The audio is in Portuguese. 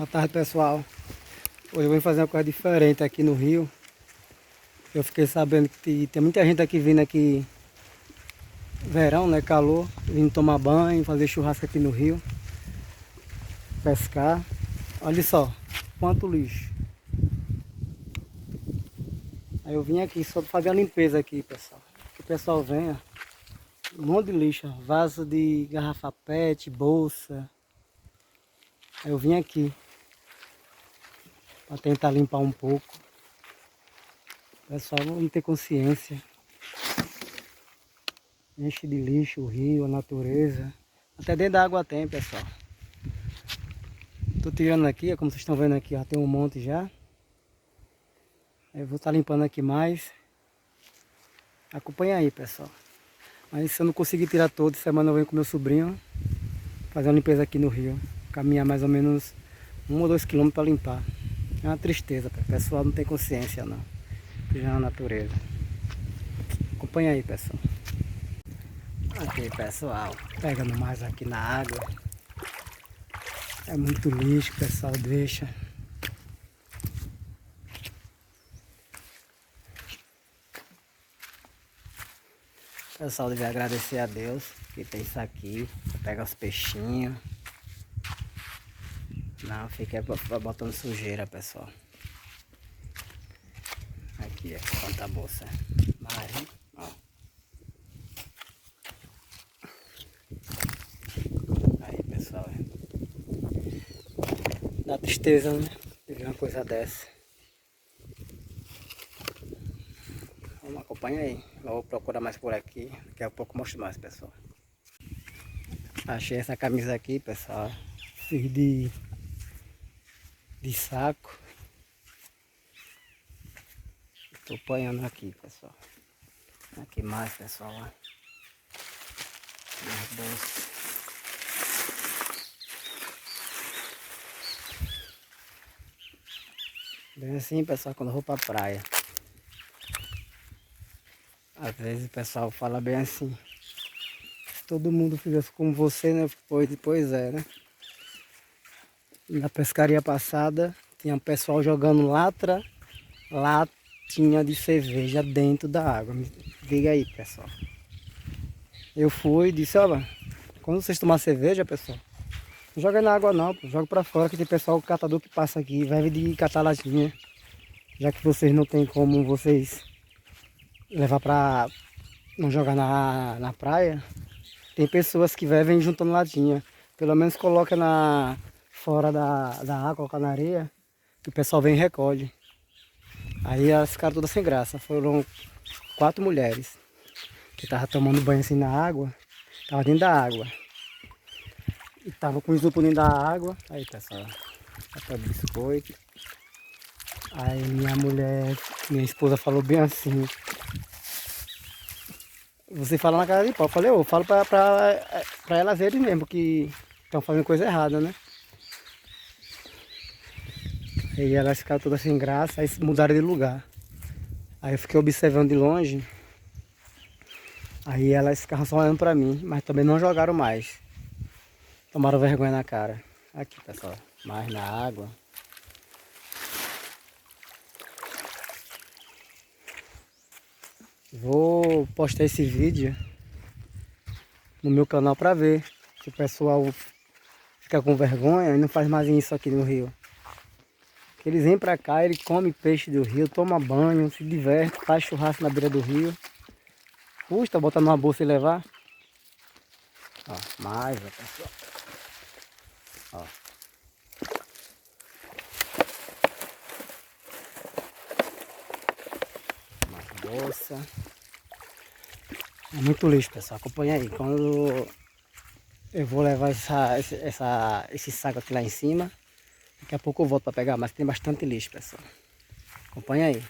Boa tarde, pessoal. Hoje eu vou fazer uma coisa diferente aqui no rio. Eu fiquei sabendo que tem muita gente aqui vindo aqui, verão, né, calor, vindo tomar banho, fazer churrasco aqui no rio, pescar. Olha só, quanto lixo. Aí eu vim aqui só para fazer a limpeza aqui, pessoal. Que o pessoal venha, um monte de lixo, ó, vaso de garrafa PET, bolsa. Aí eu vim aqui para tentar limpar um pouco. O pessoal não tem consciência. Enche de lixo o rio, a natureza. Até dentro da água tem, pessoal. Tô tirando aqui, ó, como vocês estão vendo aqui, ó, tem um monte já. Eu vou estar limpando aqui mais. Acompanha aí, pessoal. Mas se eu não conseguir tirar todo, semana eu venho com meu sobrinho fazer uma limpeza aqui no rio. Caminhar mais ou menos 1 ou 2 quilômetros para limpar. É uma tristeza, o pessoal não tem consciência não. Já na natureza. Acompanha aí, pessoal. Aqui, pessoal, pegando mais aqui na água. É muito lixo que o pessoal deixa. O pessoal deve agradecer a Deus que tem isso aqui. Pega os peixinhos. Não, fica botando sujeira, pessoal. Aqui, quanta bolsa. Mas, ó. Aí, pessoal. Dá tristeza, né? Ver uma coisa dessa. Vamos acompanhar aí. Vou procurar mais por aqui. Daqui a pouco eu mostro mais, pessoal. Achei essa camisa aqui, pessoal. Fiz de saco. Estou apanhando aqui, pessoal. Aqui mais, pessoal. Ó. Mais bolsas. Bem assim, pessoal, quando eu vou pra praia. Às vezes o pessoal fala bem assim. Se todo mundo fizesse como você, né? Pois é, né? Na pescaria passada, tinha um pessoal jogando latinha de cerveja dentro da água. Me diga aí, pessoal. Eu fui e disse, ó, quando vocês tomar cerveja, pessoal, não joga na água não, pô, joga pra fora que tem pessoal catador que passa aqui, vai de catar latinha. Já que vocês não tem como vocês levar pra não jogar na praia, tem pessoas que vêm juntando latinha. Pelo menos coloca fora da água, coloca na areia, que o pessoal vem e recolhe. Aí elas ficaram todas sem graça. Foram 4 mulheres que estavam tomando banho assim na água, estavam dentro da água. E tava com o isopor dentro da água. Aí, pessoal, até biscoito. Aí minha esposa falou bem assim. Você fala na cara de pau. Eu falei, eu falo pra elas verem mesmo que estão fazendo coisa errada, né? Aí elas ficaram todas sem graça, aí mudaram de lugar. Aí eu fiquei observando de longe. Aí elas ficaram só olhando pra mim, mas também não jogaram mais. Tomaram vergonha na cara. Aqui, pessoal, mais na água. Vou postar esse vídeo no meu canal pra ver se o pessoal fica com vergonha e não faz mais isso aqui no rio. Eles vêm pra cá, eles comem peixe do rio, tomam banho, se divertem, faz churrasco na beira do rio. Custa botar numa bolsa e levar. Ó, mais, ó, pessoal. Ó. Mais bolsa. É muito lixo, pessoal. Acompanha aí. Quando eu vou levar esse saco aqui lá em cima, daqui a pouco eu volto para pegar, mas tem bastante lixo, pessoal. Acompanha aí.